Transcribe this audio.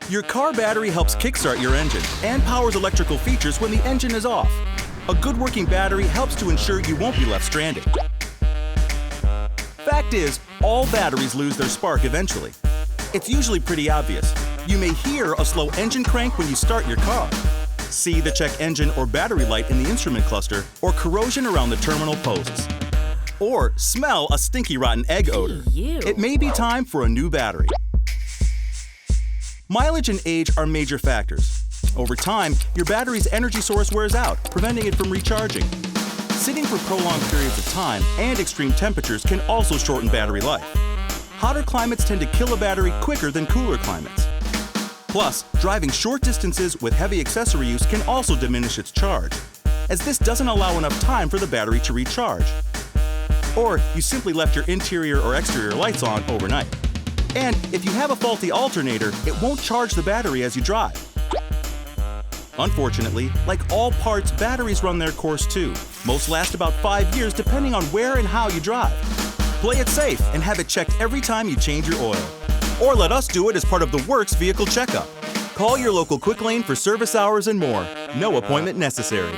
Your car battery helps kickstart your engine and powers electrical features when the engine is off. A good working battery helps to ensure you won't be left stranded. Fact is, all batteries lose their spark eventually. It's usually pretty obvious. You may hear a slow engine crank when you start your car, see the check engine or battery light in the instrument cluster, or corrosion around the terminal posts. Or smell a stinky rotten egg odor. It may be time for a new battery. Mileage and age are major factors. Over time, your battery's energy source wears out, preventing it from recharging. Sitting for prolonged periods of time and extreme temperatures can also shorten battery life. Hotter climates tend to kill a battery quicker than cooler climates. Plus, driving short distances with heavy accessory use can also diminish its charge, as this doesn't allow enough time for the battery to recharge. Or you simply left your interior or exterior lights on overnight. And if you have a faulty alternator, it won't charge the battery as you drive. Unfortunately, like all parts, batteries run their course too. Most last about 5 years depending on where and how you drive. Play it safe and have it checked every time you change your oil. Or let us do it as part of the Works vehicle checkup. Call your local QUICKLANE for service hours and more. No appointment necessary.